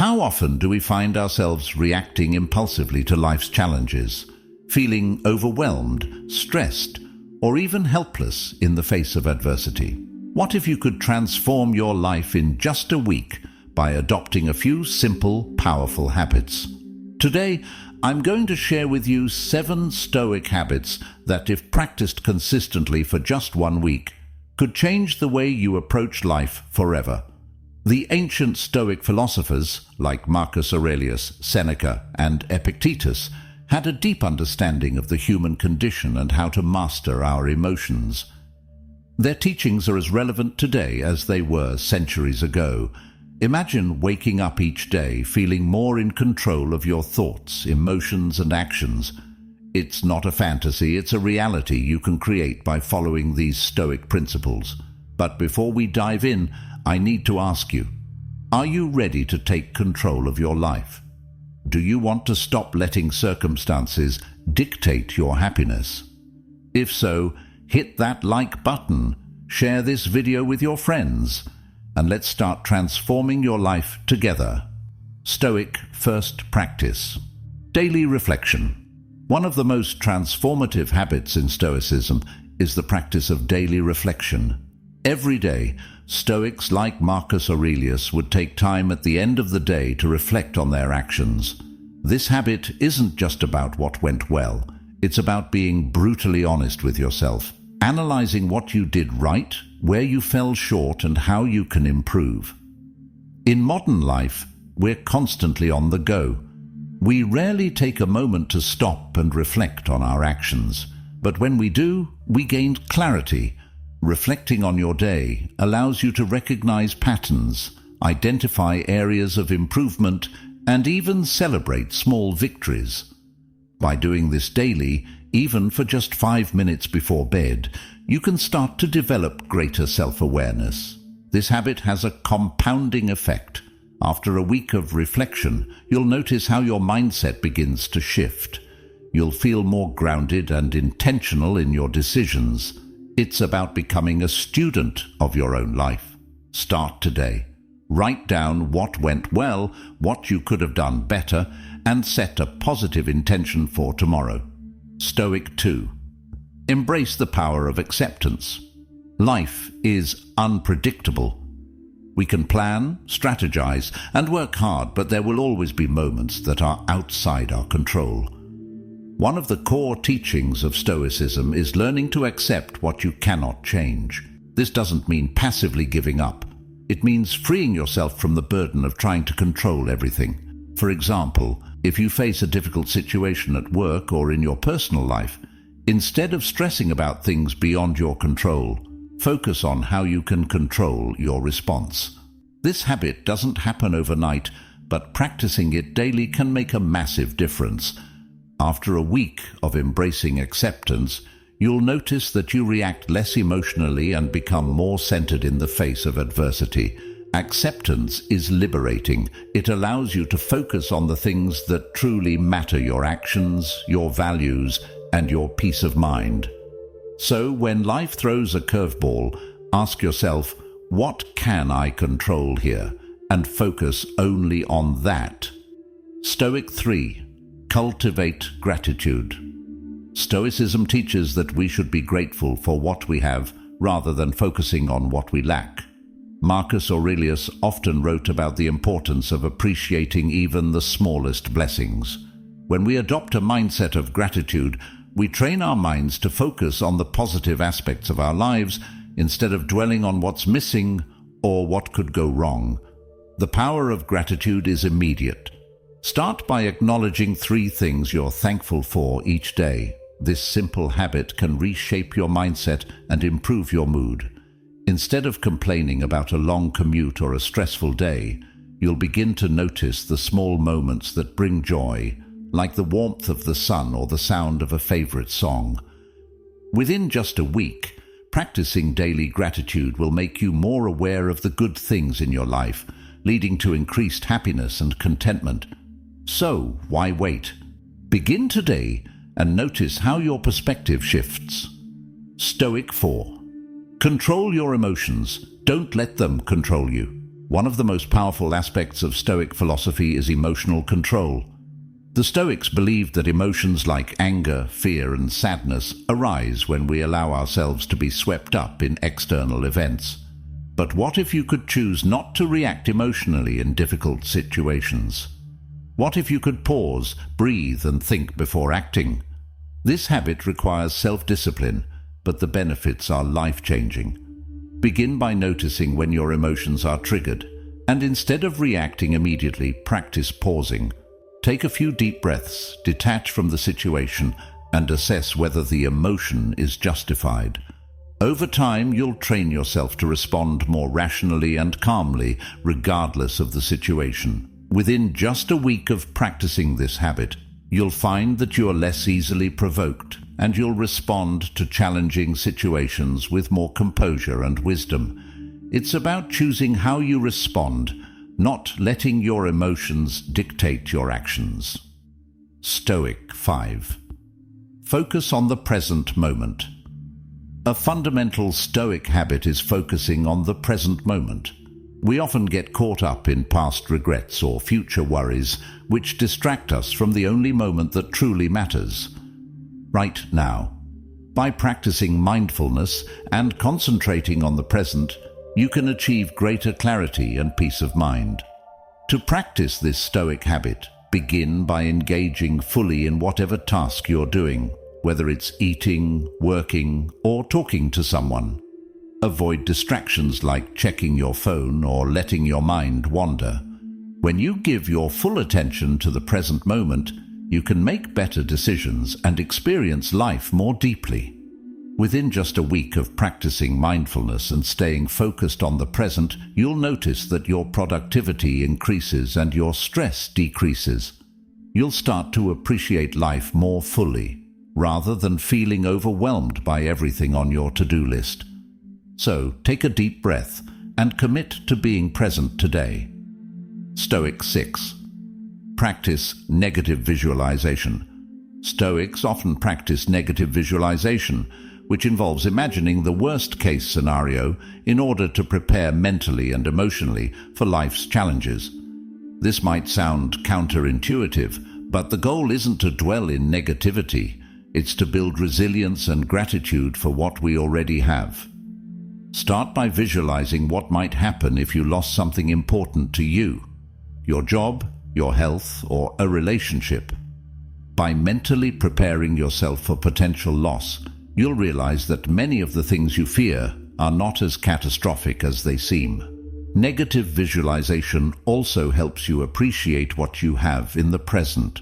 How often do we find ourselves reacting impulsively to life's challenges, feeling overwhelmed, stressed, or even helpless in the face of adversity? What if you could transform your life in just a week by adopting a few simple, powerful habits? Today, I'm going to share with you 7 Stoic habits that, if practiced consistently for just 1 week, could change the way you approach life forever. The ancient Stoic philosophers, like Marcus Aurelius, Seneca, and Epictetus, had a deep understanding of the human condition and how to master our emotions. Their teachings are as relevant today as they were centuries ago. Imagine waking up each day feeling more in control of your thoughts, emotions, and actions. It's not a fantasy, it's a reality you can create by following these Stoic principles. But before we dive in, I need to ask you, are you ready to take control of your life? Do you want to stop letting circumstances dictate your happiness? If so, hit that like button, share this video with your friends, and let's start transforming your life together. Stoic first practice. Daily reflection. One of the most transformative habits in Stoicism is the practice of daily reflection. Every day, Stoics like Marcus Aurelius would take time at the end of the day to reflect on their actions. This habit isn't just about what went well. It's about being brutally honest with yourself, analyzing what you did right, where you fell short, and how you can improve. In modern life, we're constantly on the go. We rarely take a moment to stop and reflect on our actions, but when we do, we gain clarity. Reflecting on your day allows you to recognize patterns, identify areas of improvement, and even celebrate small victories. By doing this daily, even for just 5 minutes before bed, you can start to develop greater self-awareness. This habit has a compounding effect. After a week of reflection, you'll notice how your mindset begins to shift. You'll feel more grounded and intentional in your decisions. It's about becoming a student of your own life. Start today. Write down what went well, what you could have done better, and set a positive intention for tomorrow. Stoic 2. Embrace the power of acceptance. Life is unpredictable. We can plan, strategize, and work hard, but there will always be moments that are outside our control. One of the core teachings of Stoicism is learning to accept what you cannot change. This doesn't mean passively giving up. It means freeing yourself from the burden of trying to control everything. For example, if you face a difficult situation at work or in your personal life, instead of stressing about things beyond your control, focus on how you can control your response. This habit doesn't happen overnight, but practicing it daily can make a massive difference. After a week of embracing acceptance, you'll notice that you react less emotionally and become more centered in the face of adversity. Acceptance is liberating. It allows you to focus on the things that truly matter: your actions, your values, and your peace of mind. So when life throws a curveball, ask yourself, what can I control here? And focus only on that. Stoic 3. Cultivate gratitude. Stoicism teaches that we should be grateful for what we have rather than focusing on what we lack. Marcus Aurelius often wrote about the importance of appreciating even the smallest blessings. When we adopt a mindset of gratitude, we train our minds to focus on the positive aspects of our lives instead of dwelling on what's missing or what could go wrong. The power of gratitude is immediate. Start by acknowledging 3 things you're thankful for each day. This simple habit can reshape your mindset and improve your mood. Instead of complaining about a long commute or a stressful day, you'll begin to notice the small moments that bring joy, like the warmth of the sun or the sound of a favorite song. Within just a week, practicing daily gratitude will make you more aware of the good things in your life, leading to increased happiness and contentment. So, why wait? Begin today and notice how your perspective shifts. Stoic 4. Control your emotions. Don't let them control you. One of the most powerful aspects of Stoic philosophy is emotional control. The Stoics believed that emotions like anger, fear, and sadness arise when we allow ourselves to be swept up in external events. But what if you could choose not to react emotionally in difficult situations? What if you could pause, breathe, and think before acting? This habit requires self-discipline, but the benefits are life-changing. Begin by noticing when your emotions are triggered, and instead of reacting immediately, practice pausing. Take a few deep breaths, detach from the situation, and assess whether the emotion is justified. Over time, you'll train yourself to respond more rationally and calmly, regardless of the situation. Within just a week of practicing this habit, you'll find that you are less easily provoked, and you'll respond to challenging situations with more composure and wisdom. It's about choosing how you respond, not letting your emotions dictate your actions. Stoic 5. Focus on the present moment. A fundamental Stoic habit is focusing on the present moment. We often get caught up in past regrets or future worries, which distract us from the only moment that truly matters, right now. By practicing mindfulness and concentrating on the present, you can achieve greater clarity and peace of mind. To practice this Stoic habit, begin by engaging fully in whatever task you're doing, whether it's eating, working, or talking to someone. Avoid distractions like checking your phone or letting your mind wander. When you give your full attention to the present moment, you can make better decisions and experience life more deeply. Within just a week of practicing mindfulness and staying focused on the present, you'll notice that your productivity increases and your stress decreases. You'll start to appreciate life more fully, rather than feeling overwhelmed by everything on your to-do list. So, take a deep breath and commit to being present today. Stoic 6. Practice negative visualization. Stoics often practice negative visualization, which involves imagining the worst-case scenario in order to prepare mentally and emotionally for life's challenges. This might sound counterintuitive, but the goal isn't to dwell in negativity. It's to build resilience and gratitude for what we already have. Start by visualizing what might happen if you lost something important to you, your job, your health, or a relationship. By mentally preparing yourself for potential loss, you'll realize that many of the things you fear are not as catastrophic as they seem. Negative visualization also helps you appreciate what you have in the present.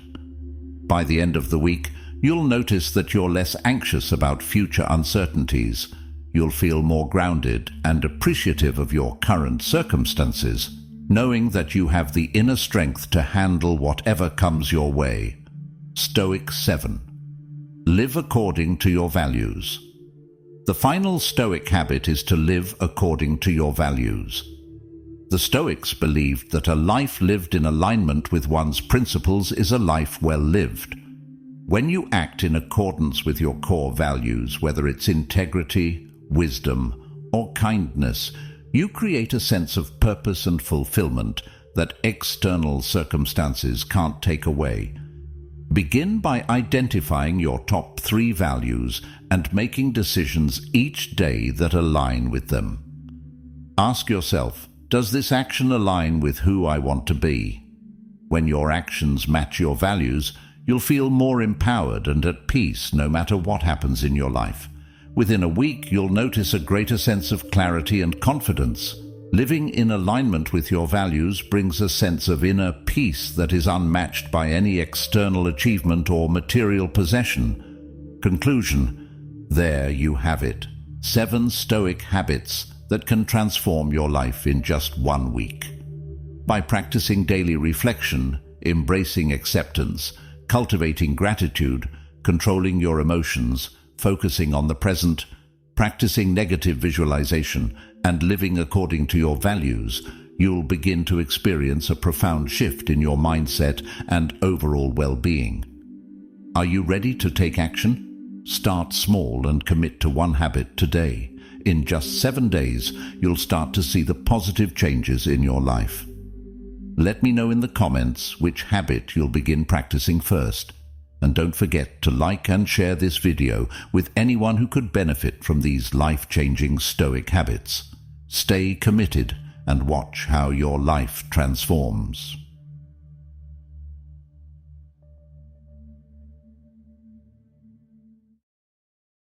By the end of the week, you'll notice that you're less anxious about future uncertainties. You'll feel more grounded and appreciative of your current circumstances, knowing that you have the inner strength to handle whatever comes your way. Stoic 7. Live according to your values. The final Stoic habit is to live according to your values. The Stoics believed that a life lived in alignment with one's principles is a life well lived. When you act in accordance with your core values, whether it's integrity, wisdom, or kindness, you create a sense of purpose and fulfillment that external circumstances can't take away. Begin by identifying your top 3 values and making decisions each day that align with them. Ask yourself, does this action align with who I want to be? When your actions match your values, you'll feel more empowered and at peace no matter what happens in your life. Within a week, you'll notice a greater sense of clarity and confidence. Living in alignment with your values brings a sense of inner peace that is unmatched by any external achievement or material possession. Conclusion: there you have it. 7 Stoic habits that can transform your life in just 1 week. By practicing daily reflection, embracing acceptance, cultivating gratitude, controlling your emotions, focusing on the present, practicing negative visualization, and living according to your values, you'll begin to experience a profound shift in your mindset and overall well-being. Are you ready to take action? Start small and commit to one habit today. In just 7 days, you'll start to see the positive changes in your life. Let me know in the comments which habit you'll begin practicing first. And don't forget to like and share this video with anyone who could benefit from these life-changing Stoic habits. Stay committed and watch how your life transforms.